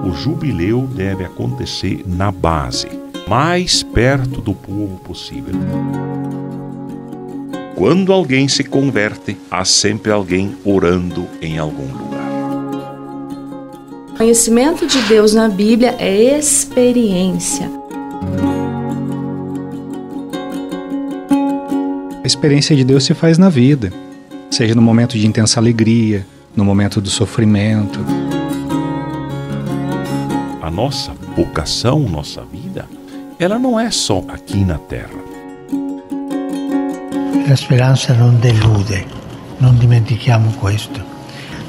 o jubileu deve acontecer na base, mais perto do povo possível. Quando alguém se converte, há sempre alguém orando em algum lugar. O conhecimento de Deus na Bíblia é experiência. A experiência de Deus se faz na vida, seja no momento de intensa alegria, no momento do sofrimento. A nossa vocação, nossa vida, ela não é só aqui na terra. La speranza non delude, non dimentichiamo questo.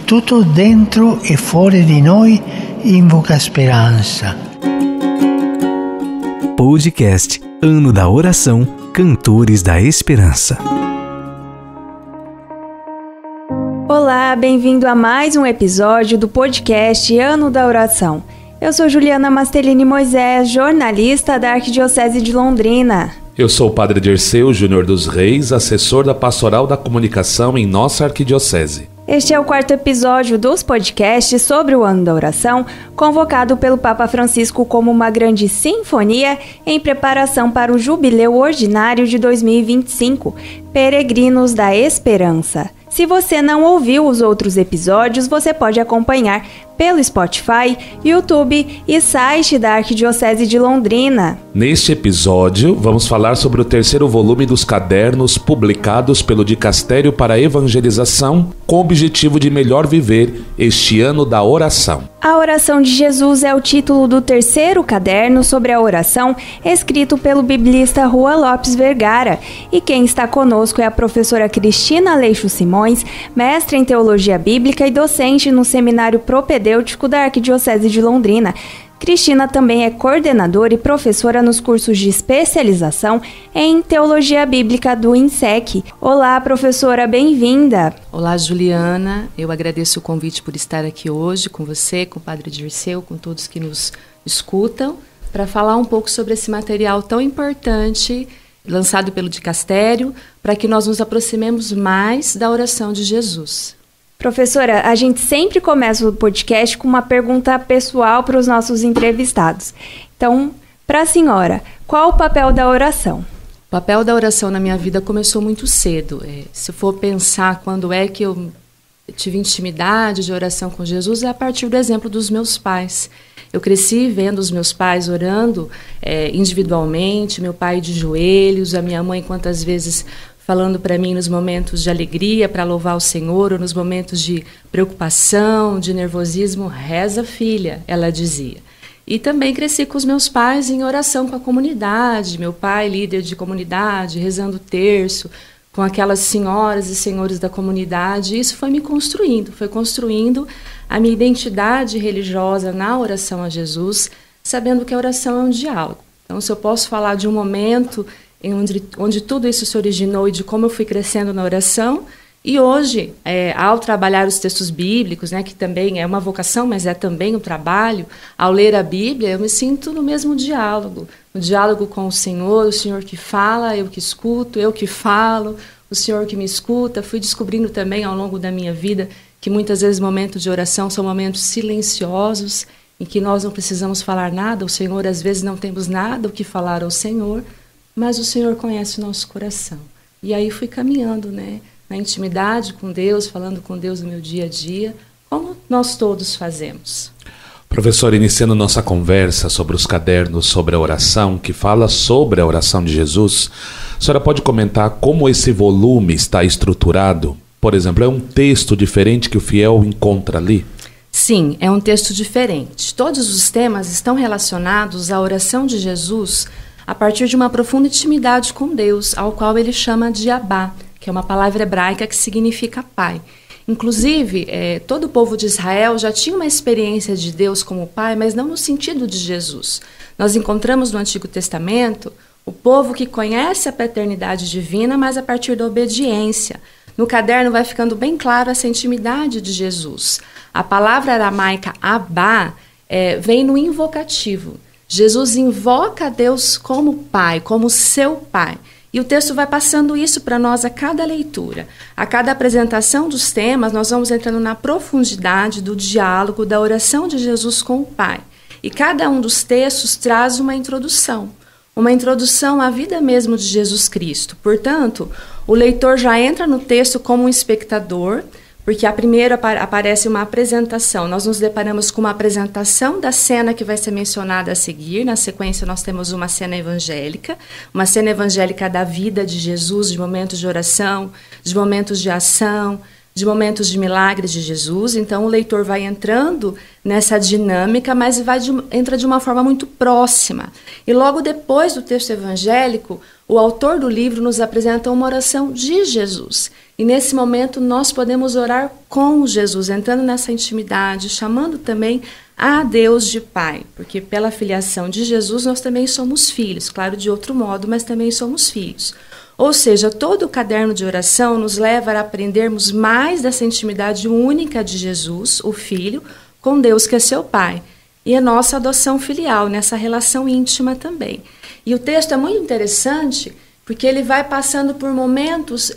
Tutto dentro e fuori di noi invoca speranza. Podcast Ano da Oração, Cantores da Esperança. Olá, bem-vindo a mais um episódio do podcast Ano da Oração. Eu sou Juliana Mastelini Moisés, jornalista da Arquidiocese de Londrina. Eu sou o Padre Dirceu Júnior dos Reis, assessor da Pastoral da Comunicação em nossa Arquidiocese. Este é o 4º episódio dos podcasts sobre o Ano da Oração, convocado pelo Papa Francisco como uma grande sinfonia em preparação para o Jubileu Ordinário de 2025, Peregrinos da Esperança. Se você não ouviu os outros episódios, você pode acompanhar pelo Spotify, YouTube e site da Arquidiocese de Londrina. Neste episódio, vamos falar sobre o 3º volume dos cadernos publicados pelo Dicastério para a Evangelização, com o objetivo de melhor viver este ano da oração. A Oração de Jesus é o título do 3º caderno sobre a oração, escrito pelo biblista Rua Lopes Vergara. E quem está conosco é a professora Cristina Aleixo Simões, mestra em Teologia Bíblica e docente no Seminário Propedêutico da Arquidiocese de Londrina. Cristina também é coordenadora e professora nos cursos de especialização em Teologia Bíblica do INSEC. Olá, professora, bem-vinda! Olá, Juliana. Eu agradeço o convite por estar aqui hoje com você, com o Padre Dirceu, com todos que nos escutam, para falar um pouco sobre esse material tão importante lançado pelo Dicastério, para que nós nos aproximemos mais da oração de Jesus. Professora, a gente sempre começa o podcast com uma pergunta pessoal para os nossos entrevistados. Então, para a senhora, qual o papel da oração? O papel da oração na minha vida começou muito cedo. Se for pensar quando é que eu tive intimidade de oração com Jesus, é a partir do exemplo dos meus pais. Eu cresci vendo os meus pais orando individualmente, meu pai de joelhos, a minha mãe quantas vezes falando para mim nos momentos de alegria para louvar o Senhor, ou nos momentos de preocupação, de nervosismo, reza filha, ela dizia. E também cresci com os meus pais em oração com a comunidade, meu pai líder de comunidade, rezando o terço, com aquelas senhoras e senhores da comunidade. Isso foi me construindo, foi construindo a minha identidade religiosa na oração a Jesus, sabendo que a oração é um diálogo. Então, se eu posso falar de um momento onde tudo isso se originou e de como eu fui crescendo na oração, e hoje, ao trabalhar os textos bíblicos, né, que também é uma vocação, mas é também um trabalho, ao ler a Bíblia, eu me sinto no mesmo diálogo, no diálogo com o Senhor que fala, eu que escuto, eu que falo, o Senhor que me escuta. Fui descobrindo também ao longo da minha vida que muitas vezes momentos de oração são momentos silenciosos, em que nós não precisamos falar nada, o Senhor, às vezes não temos nada o que falar ao Senhor, mas o Senhor conhece o nosso coração. E aí fui caminhando, né, na intimidade com Deus, falando com Deus no meu dia a dia, como nós todos fazemos. Professor, iniciando nossa conversa sobre os cadernos sobre a oração, que fala sobre a oração de Jesus, a senhora pode comentar como esse volume está estruturado? Por exemplo, é um texto diferente que o fiel encontra ali? Sim, é um texto diferente. Todos os temas estão relacionados à oração de Jesus a partir de uma profunda intimidade com Deus, ao qual ele chama de Abá, que é uma palavra hebraica que significa pai. Inclusive, todo o povo de Israel já tinha uma experiência de Deus como pai, mas não no sentido de Jesus. Nós encontramos no Antigo Testamento o povo que conhece a paternidade divina, mas a partir da obediência. No caderno vai ficando bem claro essa intimidade de Jesus. A palavra aramaica Abá vem no invocativo. Jesus invoca a Deus como pai, como seu pai. E o texto vai passando isso para nós a cada leitura. A cada apresentação dos temas, nós vamos entrando na profundidade do diálogo, da oração de Jesus com o Pai. E cada um dos textos traz uma introdução à vida mesmo de Jesus Cristo. Portanto, o leitor já entra no texto como um espectador, porque a primeira aparece uma apresentação. Nós nos deparamos com uma apresentação da cena que vai ser mencionada a seguir. Na sequência, nós temos uma cena evangélica da vida de Jesus, de momentos de oração, de momentos de ação, de momentos de milagres de Jesus. Então, o leitor vai entrando nessa dinâmica, mas entra de uma forma muito próxima. E logo depois do texto evangélico, o autor do livro nos apresenta uma oração de Jesus. E nesse momento nós podemos orar com Jesus, entrando nessa intimidade, chamando também a Deus de Pai, porque pela filiação de Jesus nós também somos filhos, claro, de outro modo, mas também somos filhos. Ou seja, todo o caderno de oração nos leva a aprendermos mais dessa intimidade única de Jesus, o Filho, com Deus que é seu Pai. E a nossa adoção filial, nessa relação íntima também. E o texto é muito interessante, porque ele vai passando por momentos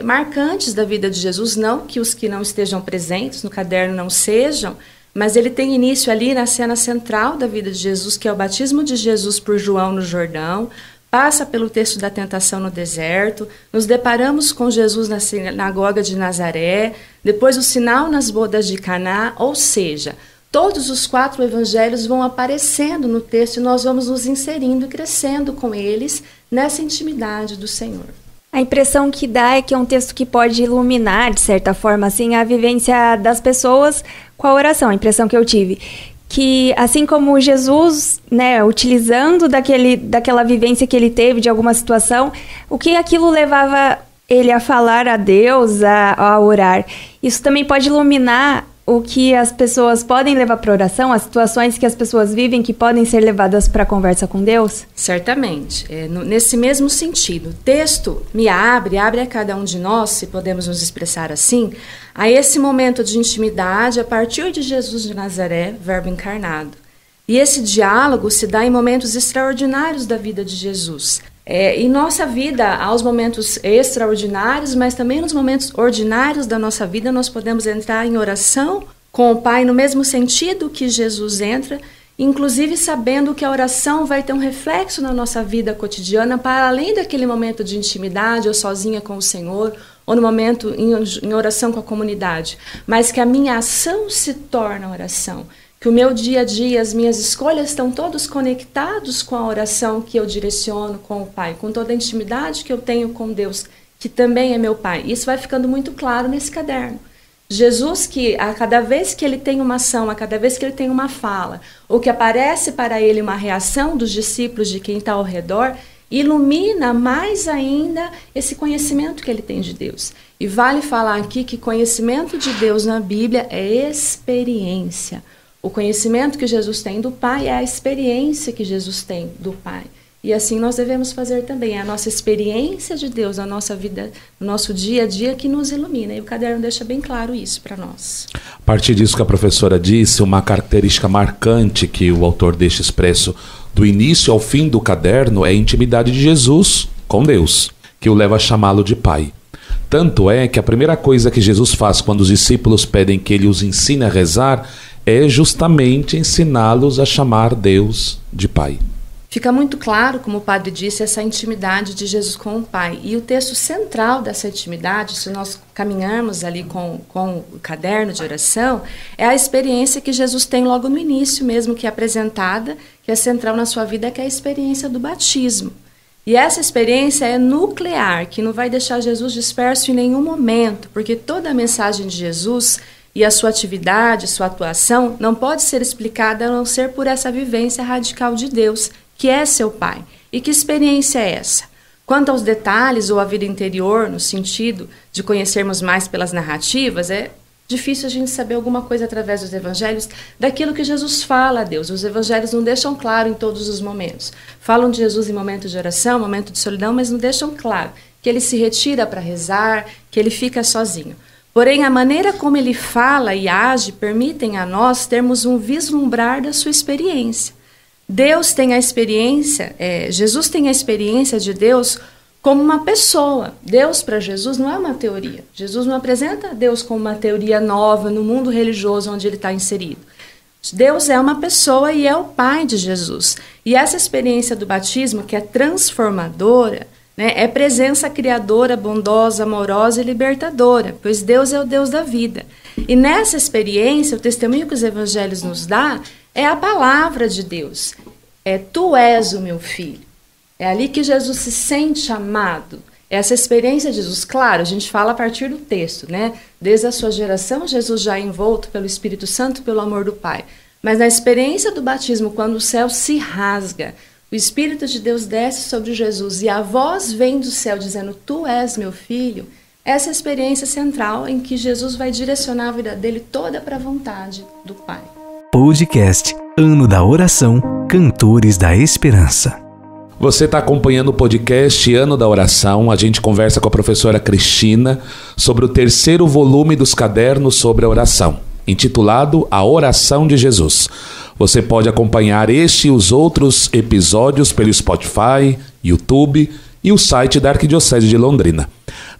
marcantes da vida de Jesus, não que os que não estejam presentes no caderno não sejam, mas ele tem início ali na cena central da vida de Jesus, que é o batismo de Jesus por João no Jordão, passa pelo texto da tentação no deserto, nos deparamos com Jesus na sinagoga de Nazaré, depois o sinal nas bodas de Caná, ou seja, todos os 4 evangelhos vão aparecendo no texto e nós vamos nos inserindo e crescendo com eles nessa intimidade do Senhor. A impressão que dá é que é um texto que pode iluminar, de certa forma, assim, a vivência das pessoas com a oração. A impressão que eu tive, que assim como Jesus, né, utilizando daquela vivência que ele teve de alguma situação, o que aquilo levava ele a falar a Deus, a orar, isso também pode iluminar o que as pessoas podem levar para oração, as situações que as pessoas vivem que podem ser levadas para a conversa com Deus? Certamente. Nesse mesmo sentido, o texto abre a cada um de nós, se podemos nos expressar assim, a esse momento de intimidade a partir de Jesus de Nazaré, verbo encarnado. E esse diálogo se dá em momentos extraordinários da vida de Jesus. Em nossa vida, há os momentos extraordinários, mas também nos momentos ordinários da nossa vida, nós podemos entrar em oração com o Pai no mesmo sentido que Jesus entra, inclusive sabendo que a oração vai ter um reflexo na nossa vida cotidiana, para além daquele momento de intimidade, ou sozinha com o Senhor, ou no momento em oração com a comunidade, mas que a minha ação se torna oração. Que o meu dia a dia, as minhas escolhas estão todos conectados com a oração que eu direciono com o Pai, com toda a intimidade que eu tenho com Deus, que também é meu Pai. Isso vai ficando muito claro nesse caderno. Jesus, que a cada vez que ele tem uma ação, a cada vez que ele tem uma fala, ou que aparece para ele uma reação dos discípulos, de quem está ao redor, ilumina mais ainda esse conhecimento que ele tem de Deus. E vale falar aqui que conhecimento de Deus na Bíblia é experiência. O conhecimento que Jesus tem do Pai é a experiência que Jesus tem do Pai. E assim nós devemos fazer também. É a nossa experiência de Deus, a nossa vida, o nosso dia a dia que nos ilumina. E o caderno deixa bem claro isso para nós. A partir disso que a professora disse, uma característica marcante que o autor deixa expresso do início ao fim do caderno é a intimidade de Jesus com Deus, que o leva a chamá-lo de Pai. Tanto é que a primeira coisa que Jesus faz quando os discípulos pedem que ele os ensine a rezar é justamente ensiná-los a chamar Deus de Pai. Fica muito claro, como o padre disse, essa intimidade de Jesus com o Pai. E o texto central dessa intimidade, se nós caminharmos ali com o caderno de oração, é a experiência que Jesus tem logo no início mesmo, que é apresentada, que é central na sua vida, que é a experiência do batismo. E essa experiência é nuclear, que não vai deixar Jesus disperso em nenhum momento, porque toda a mensagem de Jesus e a sua atividade, sua atuação, não pode ser explicada a não ser por essa vivência radical de Deus, que é seu Pai. E que experiência é essa? Quanto aos detalhes ou à vida interior, no sentido de conhecermos mais pelas narrativas, é difícil a gente saber alguma coisa através dos evangelhos daquilo que Jesus fala a Deus. Os evangelhos não deixam claro em todos os momentos. Falam de Jesus em momentos de oração, momento de solidão, mas não deixam claro que ele se retira para rezar, que ele fica sozinho. Porém, a maneira como ele fala e age permitem a nós termos um vislumbrar da sua experiência. Deus tem a experiência, Jesus tem a experiência de Deus como uma pessoa. Deus para Jesus não é uma teoria. Jesus não apresenta Deus como uma teoria nova no mundo religioso onde ele está inserido. Deus é uma pessoa e é o Pai de Jesus. E essa experiência do batismo, que é transformadora, né, é presença criadora, bondosa, amorosa e libertadora, pois Deus é o Deus da vida. E nessa experiência, o testemunho que os evangelhos nos dá é a palavra de Deus. Tu és o meu filho. É ali que Jesus se sente amado. Essa experiência de Jesus, claro, a gente fala a partir do texto, né? Desde a sua geração, Jesus já é envolto pelo Espírito Santo, pelo amor do Pai. Mas na experiência do batismo, quando o céu se rasga, o Espírito de Deus desce sobre Jesus e a voz vem do céu dizendo, tu és meu filho, essa experiência central em que Jesus vai direcionar a vida dele toda para a vontade do Pai. Podcast Ano da Oração, Cantores da Esperança. Você está acompanhando o podcast Ano da Oração. A gente conversa com a professora Cristina sobre o 3º volume dos cadernos sobre a oração, intitulado A Oração de Jesus. Você pode acompanhar este e os outros episódios pelo Spotify, YouTube e o site da Arquidiocese de Londrina.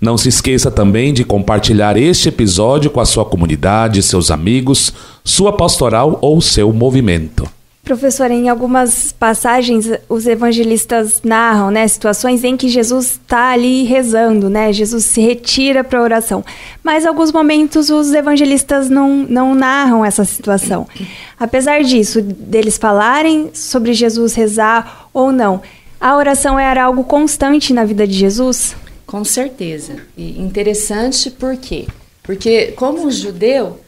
Não se esqueça também de compartilhar este episódio com a sua comunidade, seus amigos, sua pastoral ou seu movimento. Professora, em algumas passagens os evangelistas narram, né, situações em que Jesus está ali rezando, né, Jesus se retira para a oração. Mas em alguns momentos os evangelistas não narram essa situação. Apesar disso, deles falarem sobre Jesus rezar ou não, a oração era algo constante na vida de Jesus? Com certeza. E interessante por quê? Porque como um judeu,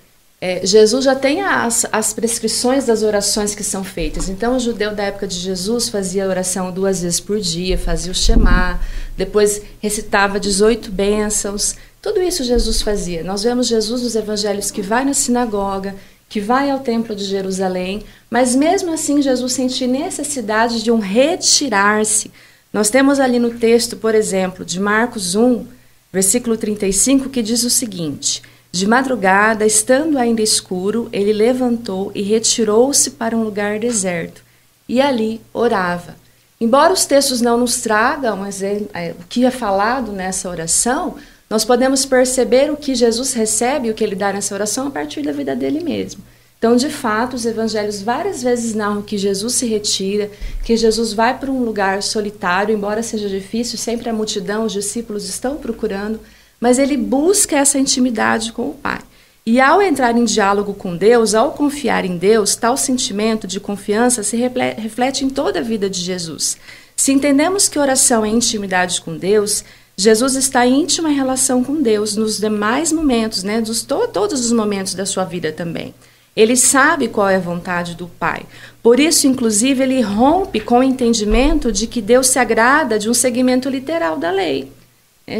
Jesus já tem as prescrições das orações que são feitas. Então, o judeu da época de Jesus fazia a oração 2 vezes por dia, fazia o Shema, depois recitava 18 bênçãos. Tudo isso Jesus fazia. Nós vemos Jesus nos evangelhos que vai na sinagoga, que vai ao templo de Jerusalém, mas mesmo assim Jesus sentia necessidade de retirar-se. Nós temos ali no texto, por exemplo, de Marcos 1, versículo 35, que diz o seguinte: de madrugada, estando ainda escuro, ele levantou e retirou-se para um lugar deserto. E ali orava. Embora os textos não nos tragam o que é falado nessa oração, nós podemos perceber o que Jesus recebe, o que ele dá nessa oração a partir da vida dele mesmo. Então, de fato, os evangelhos várias vezes narram que Jesus se retira, que Jesus vai para um lugar solitário, embora seja difícil, sempre a multidão, os discípulos estão procurando, mas ele busca essa intimidade com o Pai. E ao entrar em diálogo com Deus, ao confiar em Deus, tal sentimento de confiança se reflete em toda a vida de Jesus. Se entendemos que oração é intimidade com Deus, Jesus está em íntima relação com Deus nos demais momentos, né, todos os momentos da sua vida também. Ele sabe qual é a vontade do Pai. Por isso, inclusive, ele rompe com o entendimento de que Deus se agrada de um seguimento literal da lei.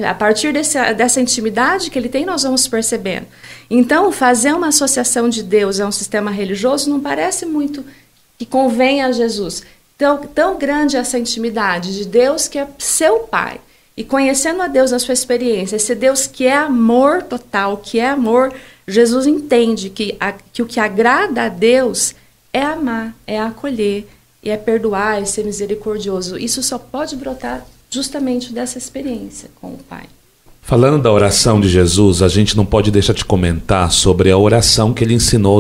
A partir dessa intimidade que ele tem, nós vamos percebendo. Então, fazer uma associação de Deus a um sistema religioso não parece muito que convém a Jesus. Tão grande essa intimidade de Deus que é seu Pai. E conhecendo a Deus na sua experiência, esse Deus que é amor total, que é amor, Jesus entende que o que agrada a Deus é amar, é acolher, é perdoar, é ser misericordioso. Isso só pode brotar justamente dessa experiência com o Pai. Falando da oração de Jesus, a gente não pode deixar de comentar sobre a oração que ele ensinou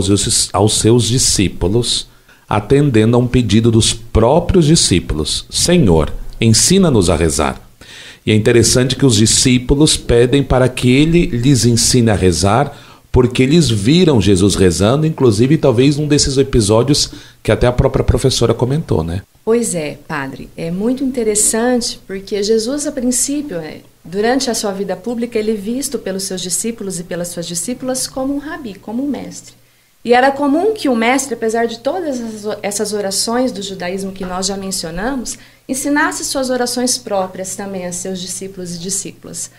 aos seus discípulos, atendendo a um pedido dos próprios discípulos. Senhor, ensina-nos a rezar. E é interessante que os discípulos pedem para que ele lhes ensine a rezar, porque eles viram Jesus rezando, inclusive talvez num desses episódios que até a própria professora comentou, né? Pois é, padre, é muito interessante porque Jesus, a princípio, durante a sua vida pública, ele é visto pelos seus discípulos e pelas suas discípulas como um rabi, como um mestre. E era comum que o mestre, apesar de todas essas orações do judaísmo que nós já mencionamos, ensinasse suas orações próprias também a seus discípulos e discípulas.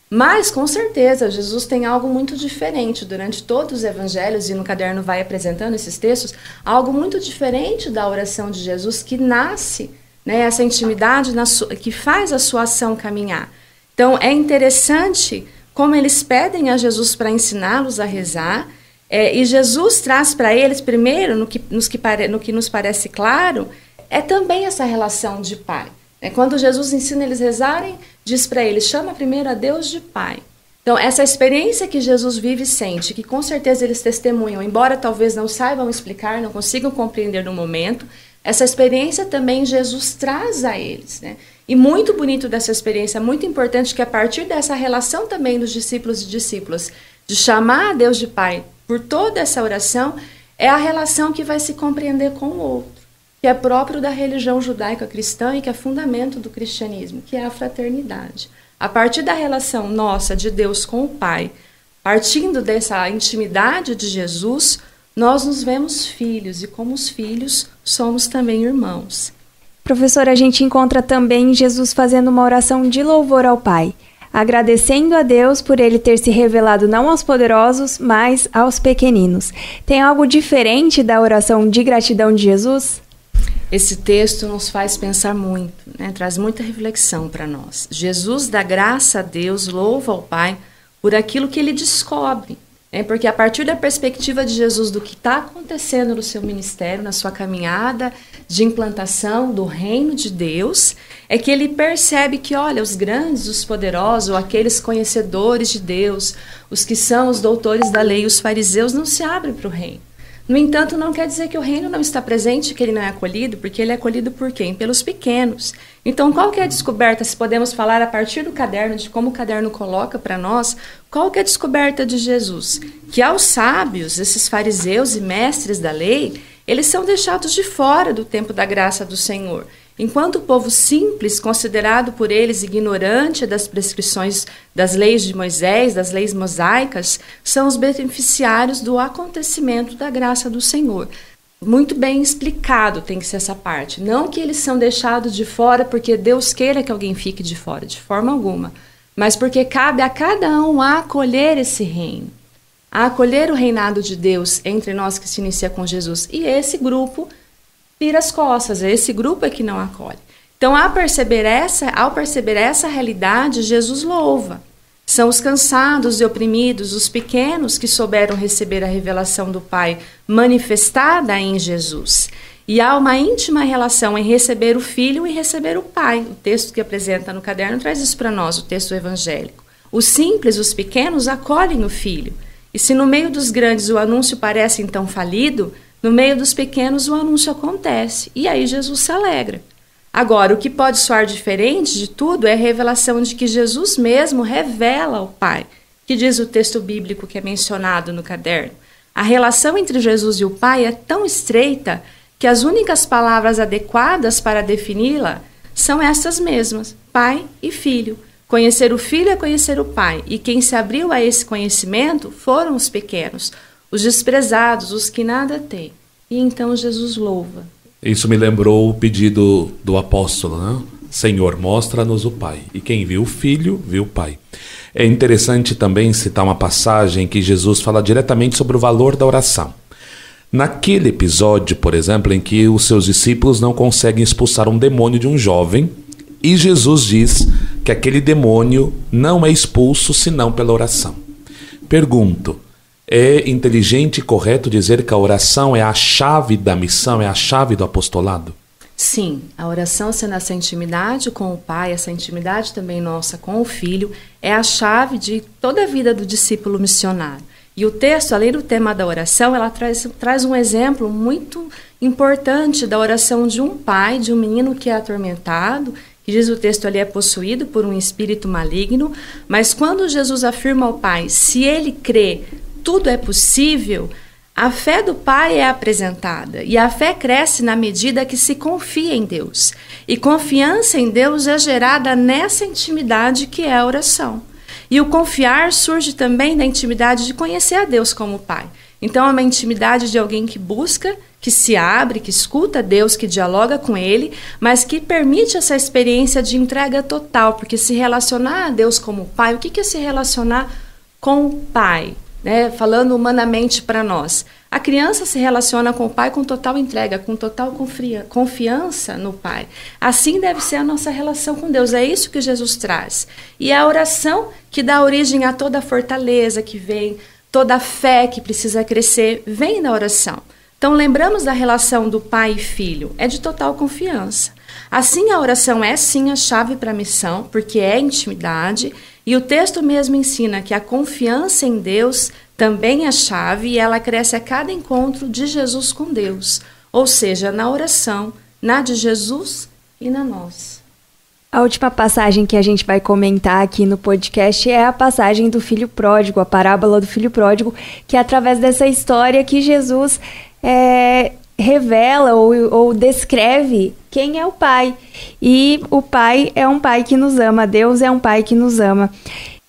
Mas, com certeza, Jesus tem algo muito diferente durante todos os evangelhos, e no caderno vai apresentando esses textos, algo muito diferente da oração de Jesus que nasce, né, essa intimidade que faz a sua ação caminhar. Então, é interessante como eles pedem a Jesus para ensiná-los a rezar, e Jesus traz para eles, primeiro, no que nos parece claro, é também essa relação de Pai. Quando Jesus ensina eles a rezarem, diz para eles, chama primeiro a Deus de Pai. Então, essa experiência que Jesus vive e sente, que com certeza eles testemunham, embora talvez não saibam explicar, não consigam compreender no momento, essa experiência também Jesus traz a eles, né? E muito bonito dessa experiência, muito importante que a partir dessa relação também dos discípulos e discípulas, de chamar a Deus de Pai por toda essa oração, é a relação que vai se compreender com o outro, que é próprio da religião judaica cristã e que é fundamento do cristianismo, que é a fraternidade. A partir da relação nossa de Deus com o Pai, partindo dessa intimidade de Jesus, nós nos vemos filhos e como os filhos somos também irmãos. Professora, a gente encontra também Jesus fazendo uma oração de louvor ao Pai, agradecendo a Deus por Ele ter se revelado não aos poderosos, mas aos pequeninos. Tem algo diferente da oração de gratidão de Jesus? Esse texto nos faz pensar muito, né? Traz muita reflexão para nós. Jesus dá graça a Deus, louva ao Pai por aquilo que Ele descobre. Porque a partir da perspectiva de Jesus do que está acontecendo no seu ministério, na sua caminhada de implantação do reino de Deus, é que ele percebe que, olha, os grandes, os poderosos, ou aqueles conhecedores de Deus, os que são os doutores da lei, os fariseus, não se abrem para o reino. No entanto, não quer dizer que o reino não está presente, que ele não é acolhido, porque ele é acolhido por quem? Pelos pequenos. Então, qual que é a descoberta, se podemos falar a partir do caderno, de como o caderno coloca para nós, qual que é a descoberta de Jesus? Que aos sábios, esses fariseus e mestres da lei, eles são deixados de fora do tempo da graça do Senhor. Enquanto o povo simples, considerado por eles ignorante das prescrições das leis de Moisés, das leis mosaicas, são os beneficiários do acontecimento da graça do Senhor. Muito bem explicado tem que ser essa parte. Não que eles são deixados de fora porque Deus queira que alguém fique de fora, de forma alguma. Mas porque cabe a cada um acolher esse reino. A acolher o reinado de Deus entre nós que se inicia com Jesus. E esse grupo vira as costas, esse grupo é que não acolhe. Então, ao perceber essa realidade, Jesus louva. São os cansados e oprimidos, os pequenos que souberam receber a revelação do Pai manifestada em Jesus. E há uma íntima relação em receber o Filho e receber o Pai. O texto que apresenta no caderno traz isso para nós, o texto evangélico. Os simples, os pequenos, acolhem o Filho. E se no meio dos grandes o anúncio parece então falido, no meio dos pequenos o anúncio acontece, e aí Jesus se alegra. Agora, o que pode soar diferente de tudo é a revelação de que Jesus mesmo revela ao Pai, que diz o texto bíblico que é mencionado no caderno. A relação entre Jesus e o Pai é tão estreita que as únicas palavras adequadas para defini-la são essas mesmas, Pai e Filho. Conhecer o Filho é conhecer o Pai, e quem se abriu a esse conhecimento foram os pequenos, os desprezados, os que nada têm. E então Jesus louva. Isso me lembrou o pedido do apóstolo, né? Senhor, mostra-nos o Pai. E quem viu o Filho, viu o Pai. É interessante também citar uma passagem que Jesus fala diretamente sobre o valor da oração. Naquele episódio, por exemplo, em que os seus discípulos não conseguem expulsar um demônio de um jovem, e Jesus diz que aquele demônio não é expulso senão pela oração. Pergunto, é inteligente e correto dizer que a oração é a chave da missão, é a chave do apostolado? Sim, a oração sendo essa intimidade com o Pai, essa intimidade também nossa com o Filho, é a chave de toda a vida do discípulo missionário. E o texto, além do tema da oração, ela traz um exemplo muito importante da oração de um pai, de um menino que é atormentado, que diz o texto ali é possuído por um espírito maligno, mas quando Jesus afirma ao pai, se ele crê, tudo é possível, a fé do pai é apresentada, e a fé cresce na medida que se confia em Deus. E confiança em Deus é gerada nessa intimidade que é a oração. E o confiar surge também da intimidade de conhecer a Deus como Pai. Então é uma intimidade de alguém que busca, que se abre, que escuta Deus, que dialoga com Ele, mas que permite essa experiência de entrega total, porque se relacionar a Deus como Pai, o que é se relacionar com o Pai? Falando humanamente para nós. A criança se relaciona com o Pai com total entrega, com total confiança no Pai. Assim deve ser a nossa relação com Deus. É isso que Jesus traz. E a oração que dá origem a toda a fortaleza que vem, toda a fé que precisa crescer, vem da oração. Então lembramos da relação do Pai e Filho. É de total confiança. Assim a oração é sim a chave para a missão, porque é intimidade. E o texto mesmo ensina que a confiança em Deus também é chave e ela cresce a cada encontro de Jesus com Deus, ou seja, na oração, na de Jesus e na nossa. A última passagem que a gente vai comentar aqui no podcast é a passagem do filho pródigo, a parábola do filho pródigo, que é através dessa história que Jesus revela ou descreve quem é o Pai. E o Pai é um Pai que nos ama, Deus é um Pai que nos ama.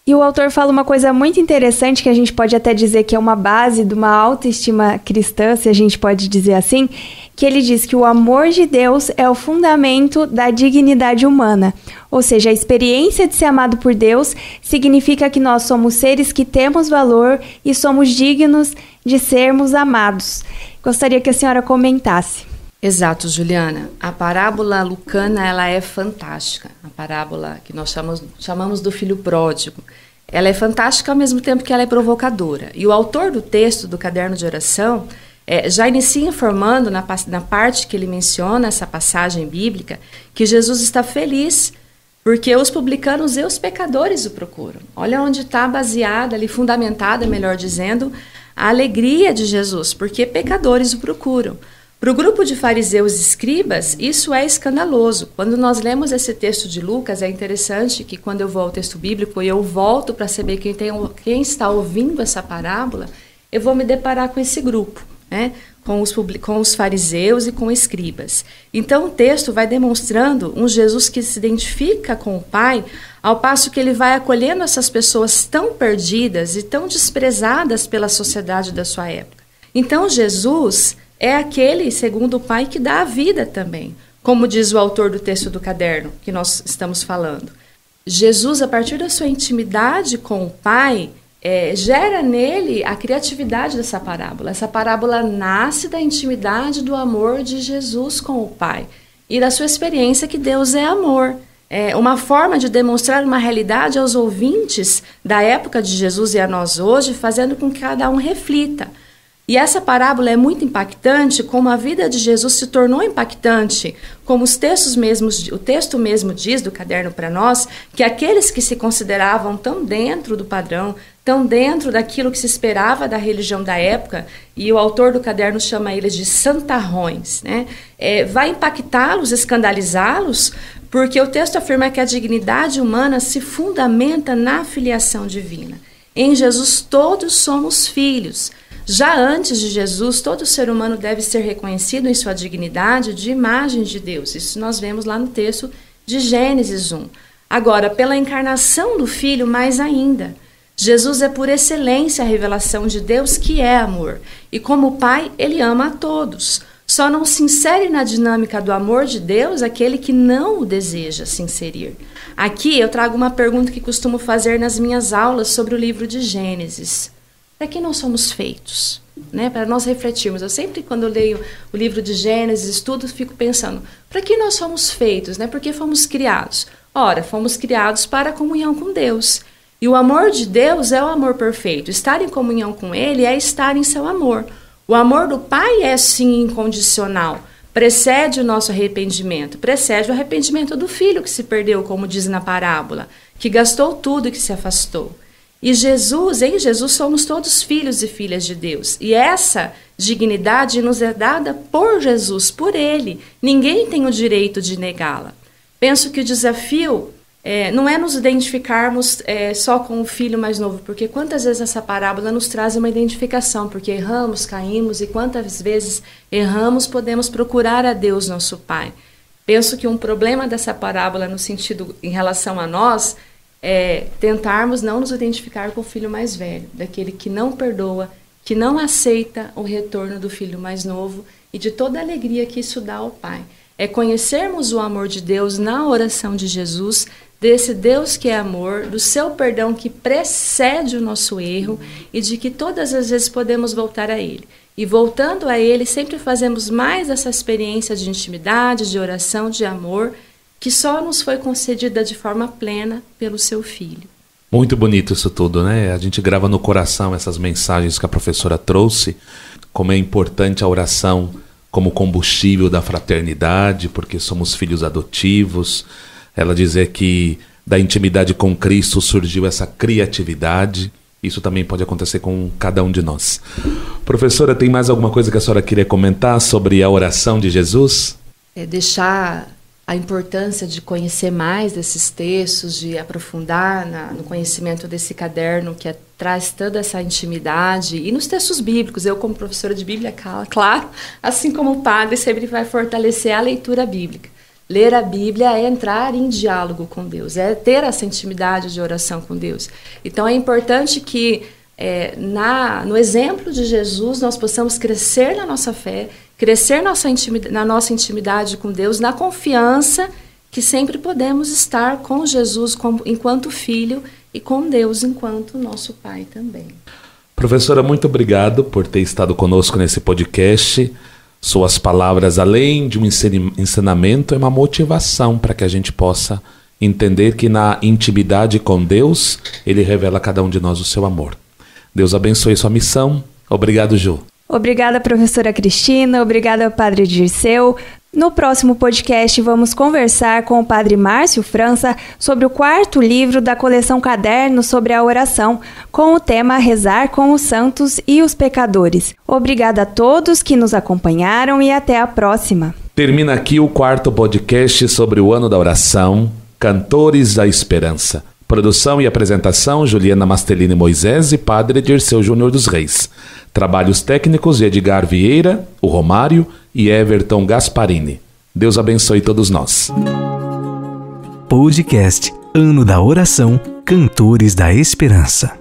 E o autor fala uma coisa muito interessante, que a gente pode até dizer que é uma base de uma autoestima cristã, se a gente pode dizer assim, que ele diz que o amor de Deus é o fundamento da dignidade humana. Ou seja, a experiência de ser amado por Deus significa que nós somos seres que temos valor e somos dignos de sermos amados. Gostaria que a senhora comentasse. Exato, Juliana. A parábola lucana, ela é fantástica. A parábola que nós chamamos do filho pródigo. Ela é fantástica ao mesmo tempo que ela é provocadora. E o autor do texto do caderno de oração já inicia informando, na parte que ele menciona essa passagem bíblica, que Jesus está feliz porque os publicanos e os pecadores o procuram. Olha onde está baseada, ali fundamentada, melhor dizendo, a alegria de Jesus, porque pecadores o procuram. Para o grupo de fariseus e escribas, isso é escandaloso. Quando nós lemos esse texto de Lucas, é interessante que quando eu vou ao texto bíblico e eu volto para saber quem está ouvindo essa parábola, eu vou me deparar com esse grupo, né? Com os fariseus e com escribas. Então o texto vai demonstrando um Jesus que se identifica com o Pai, ao passo que ele vai acolhendo essas pessoas tão perdidas e tão desprezadas pela sociedade da sua época. Então Jesus é aquele, segundo o Pai, que dá a vida também, como diz o autor do texto do caderno que nós estamos falando. Jesus, a partir da sua intimidade com o Pai, gera nele a criatividade dessa parábola. Essa parábola nasce da intimidade do amor de Jesus com o Pai e da sua experiência que Deus é amor. É uma forma de demonstrar uma realidade aos ouvintes da época de Jesus e a nós hoje, fazendo com que cada um reflita. E essa parábola é muito impactante, como a vida de Jesus se tornou impactante, como o texto mesmo diz do caderno para nós, que aqueles que se consideravam tão dentro do padrão, tão dentro daquilo que se esperava da religião da época, e o autor do caderno chama eles de santarrões, né? Vai impactá-los, escandalizá-los, porque o texto afirma que a dignidade humana se fundamenta na filiação divina. Em Jesus todos somos filhos. Já antes de Jesus, todo ser humano deve ser reconhecido em sua dignidade de imagem de Deus. Isso nós vemos lá no texto de Gênesis 1. Agora, pela encarnação do Filho, mais ainda. Jesus é por excelência a revelação de Deus que é amor. E como Pai, Ele ama a todos. Só não se insere na dinâmica do amor de Deus aquele que não o deseja se inserir. Aqui eu trago uma pergunta que costumo fazer nas minhas aulas sobre o livro de Gênesis. Para que nós somos feitos? Né? Para nós refletirmos. Eu sempre, quando eu leio o livro de Gênesis, estudo, fico pensando, para que nós somos feitos? Né? Por que fomos criados? Ora, fomos criados para a comunhão com Deus. E o amor de Deus é o amor perfeito. Estar em comunhão com Ele é estar em seu amor. O amor do Pai é, sim, incondicional. Precede o nosso arrependimento. Precede o arrependimento do Filho que se perdeu, como diz na parábola, que gastou tudo e que se afastou. E em Jesus somos todos filhos e filhas de Deus. E essa dignidade nos é dada por Jesus, por Ele. Ninguém tem o direito de negá-la. Penso que o desafio não é nos identificarmos só com o filho mais novo, porque quantas vezes essa parábola nos traz uma identificação, porque erramos, caímos, e quantas vezes erramos, podemos procurar a Deus, nosso Pai. Penso que um problema dessa parábola, no sentido em relação a nós, tentarmos não nos identificar com o filho mais velho, daquele que não perdoa, que não aceita o retorno do filho mais novo e de toda a alegria que isso dá ao Pai. É conhecermos o amor de Deus na oração de Jesus, desse Deus que é amor, do seu perdão que precede o nosso erro e de que todas as vezes podemos voltar a Ele. E voltando a Ele, sempre fazemos mais essa experiência de intimidade, de oração, de amor, que só nos foi concedida de forma plena pelo seu Filho. Muito bonito isso tudo, né? A gente grava no coração essas mensagens que a professora trouxe, como é importante a oração como combustível da fraternidade, porque somos filhos adotivos. Ela dizer que da intimidade com Cristo surgiu essa criatividade. Isso também pode acontecer com cada um de nós. Professora, tem mais alguma coisa que a senhora queria comentar sobre a oração de Jesus? Deixar a importância de conhecer mais desses textos, de aprofundar no conhecimento desse caderno que traz toda essa intimidade. E nos textos bíblicos, eu como professora de Bíblia, claro, assim como o padre, sempre vai fortalecer a leitura bíblica. Ler a Bíblia é entrar em diálogo com Deus, é ter essa intimidade de oração com Deus. Então é importante que no exemplo de Jesus nós possamos crescer na nossa fé, crescer na nossa intimidade com Deus, na confiança que sempre podemos estar com Jesus enquanto filho e com Deus enquanto nosso Pai também. Professora, muito obrigado por ter estado conosco nesse podcast. Suas palavras, além de um ensinamento, é uma motivação para que a gente possa entender que na intimidade com Deus, Ele revela a cada um de nós o seu amor. Deus abençoe sua missão. Obrigado, Ju. Obrigada, professora Cristina. Obrigada, padre Dirceu. No próximo podcast, vamos conversar com o padre Márcio França sobre o 4º livro da coleção Cadernos sobre a Oração, com o tema Rezar com os Santos e os Pecadores. Obrigada a todos que nos acompanharam e até a próxima. Termina aqui o 4º podcast sobre o ano da oração, Cantores da Esperança. Produção e apresentação, Juliana Mastelini Moisés e padre Dirceu Júnior dos Reis. Trabalhos técnicos de Edgar Vieira, o Romário e Everton Gasparini. Deus abençoe todos nós. Podcast Ano da Oração, Cantores da Esperança.